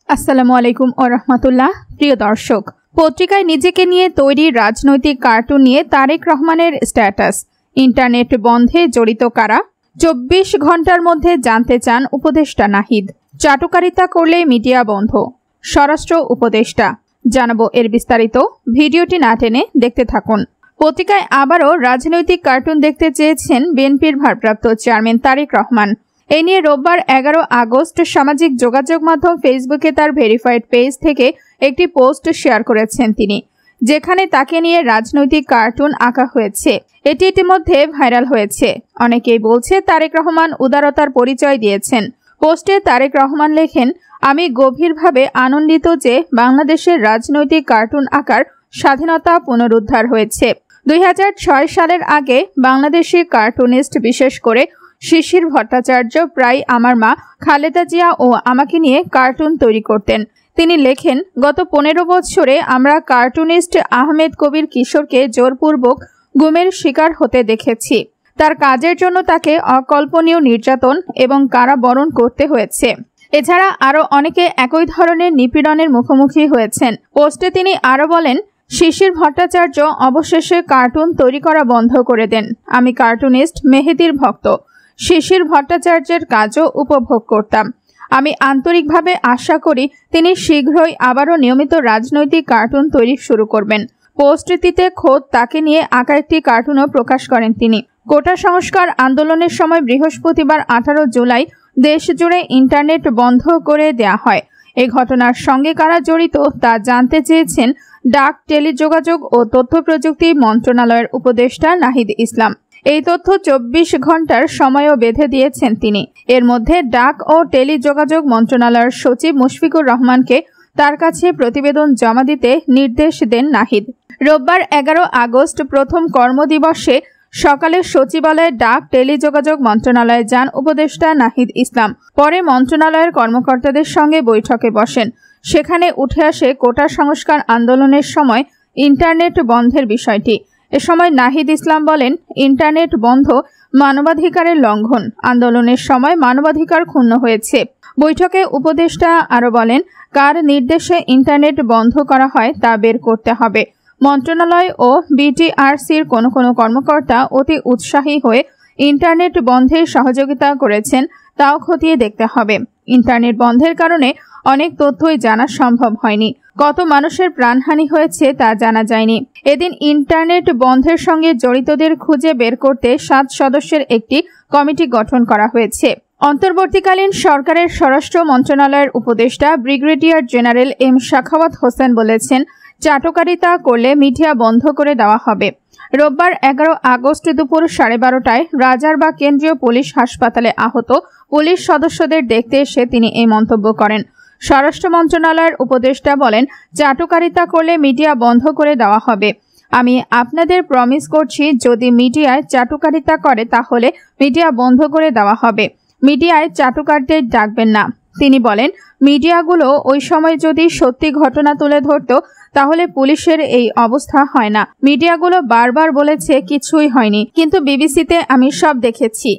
আসসালামু আলাইকুম ওয়া রাহমাতুল্লাহ। প্রিয় দর্শক, পত্রিকায় নিজেকে নিয়ে তৈরি রাজনৈতিক কার্টুন নিয়ে তারেক রহমানের স্ট্যাটাস। ইন্টারনেট বন্ধে জড়িত কারা? 24 ঘন্টার মধ্যে জানতে চান উপদেষ্টা নাহিদ। চাটুকারিতা করলে মিডিয়া বন্ধ, স্বরাষ্ট্র উপদেষ্টা। জানাবো এর বিস্তারিত, ভিডিওটি না টেনে দেখতে থাকুন। পত্রিকায় আবারও রাজনৈতিক কার্টুন দেখতে চেয়েছেন বিএনপির ভারপ্রাপ্ত চেয়ারম্যান তারেক রহমান। এই নিয়ে রোববার 11 আগস্ট সামাজিক যোগাযোগ মাধ্যম ফেসবুকে তার ভেরিফাইড পেজ থেকে একটি পোস্ট শেয়ার করেছেন তিনি, যেখানে তাকে নিয়ে রাজনৈতিক কার্টুন আঁকা হয়েছে। এটি ইতিমধ্যে ভাইরাল হয়েছে। অনেকেই বলছে তারেক রহমান উদারতার পরিচয় দিয়েছেন। পোস্টে তারেক রহমান লেখেন, আমি গভীরভাবে আনন্দিত যে বাংলাদেশের রাজনৈতিক কার্টুন আঁকার স্বাধীনতা পুনরুদ্ধার হয়েছে। 2006 সালের আগে বাংলাদেশি কার্টুনিস্ট, বিশেষ করে শিশির ভট্টাচার্য, প্রায় আমার মা খালেদা জিয়া ও আমাকে নিয়ে কার্টুন তৈরি করতেন। তিনি লেখেন, গত 15 বছরে আমরা কার্টুনিস্ট আহমেদ কবির কিশোরকে জোরপূর্বক গুমের শিকার হতে দেখেছি। তার কাজের জন্য তাকে অকল্পনীয় নির্যাতন এবং কারাবরণ করতে হয়েছে। এছাড়া আরও অনেকে একই ধরনের নিপীড়নের মুখোমুখি হয়েছেন। পোস্টে তিনি আরও বলেন, শিশির ভট্টাচার্য অবশেষে কার্টুন তৈরি করা বন্ধ করে দেন। আমি কার্টুনিস্ট মেহেদীর ভক্ত। শিশির ভট্টাচার্যের কাজও উপভোগ করতাম। আমি আন্তরিকভাবে আশা করি তিনি শীঘ্রই আবারও নিয়মিত রাজনৈতিক কার্টুন তৈরি শুরু করবেন। পোস্টটিতে খোদ তাকে নিয়ে আঁকা একটি কার্টুনও প্রকাশ করেন তিনি। কোটা সংস্কার আন্দোলনের সময় বৃহস্পতিবার 18 জুলাই দেশ জুড়ে ইন্টারনেট বন্ধ করে দেয়া হয়। এই ঘটনার সঙ্গে কারা জড়িত তা জানতে চেয়েছেন ডাক, টেলিযোগাযোগ ও তথ্য প্রযুক্তি মন্ত্রণালয়ের উপদেষ্টা নাহিদ ইসলাম। এই তথ্য 24 ঘন্টার সময়ও বেঁধে দিয়েছেন তিনি। এর মধ্যে ডাক ও টেলিযোগাযোগ মন্ত্রণালয়ের সচিব মুশফিকুর রহমানকে তার কাছে প্রতিবেদন জমা দিতে নির্দেশ দেন নাহিদ। রোববার 11 আগস্ট প্রথম কর্মদিবসে সকালে সচিবালয়ে ডাক, টেলিযোগাযোগ মন্ত্রণালয়ে যান উপদেষ্টা নাহিদ ইসলাম। পরে মন্ত্রণালয়ের কর্মকর্তাদের সঙ্গে বৈঠকে বসেন। সেখানে উঠে আসে কোটা সংস্কার আন্দোলনের সময় ইন্টারনেট বন্ধের বিষয়টি। এ সময় নাহিদ ইসলাম বলেন, ইন্টারনেট বন্ধ মানবাধিকারের লঙ্ঘন। আন্দোলনের সময় মানবাধিকার ক্ষুণ্ণ হয়েছে। বৈঠকে উপদেষ্টা আরও বলেন, কার নির্দেশে ইন্টারনেট বন্ধ করা হয় তা বের করতে হবে। মন্ত্রণালয় ও বিটিআরসির কোনো কর্মকর্তা অতি উৎসাহী হয়ে ইন্টারনেট বন্ধে সহযোগিতা করেছেন, তাও খতিয়ে দেখতে হবে। ইন্টারনেট বন্ধের কারণে অনেক তথ্যই জানা সম্ভব হয়নি। কত মানুষের প্রাণহানি হয়েছে তা জানা যায়নি। এদিন ইন্টারনেট বন্ধের সঙ্গে জড়িতদের খুঁজে বের করতে 7 সদস্যের একটি কমিটি গঠন করা হয়েছে। অন্তর্বর্তীকালীন সরকারের স্বরাষ্ট্র মন্ত্রণালয়ের উপদেষ্টা brigadier general M Sakhawat Hossain বলেছেন, চাটুকারিতা করলে মিডিয়া বন্ধ করে দেওয়া হবে। রোববার 11 আগস্ট দুপুর 12:30টায় রাজারবাগ কেন্দ্রীয় পুলিশ হাসপাতালে আহত পুলিশ সদস্যদের দেখতে এসে তিনি এই মন্তব্য করেন। স্বরাষ্ট্র মন্ত্রণালয়ের উপদেষ্টা বলেন, চাটুকারিতা করলে মিডিয়া বন্ধ করে দেওয়া হবে। আমি আপনাদের প্রমিস করছি, যদি মিডিয়ায় চাটুকারিতা করে তাহলে মিডিয়া বন্ধ করে দেওয়া হবে। মিডিয়ায় চাটুকারদের ডাকবেন না। তিনি বলেন, মিডিয়াগুলো ওই সময় যদি সত্যি ঘটনা তুলে ধরত তাহলে পুলিশের এই অবস্থা হয় না। মিডিয়াগুলো বারবার বলেছে কিছুই হয়নি, কিন্তু বিবিসিতে আমি সব দেখেছি।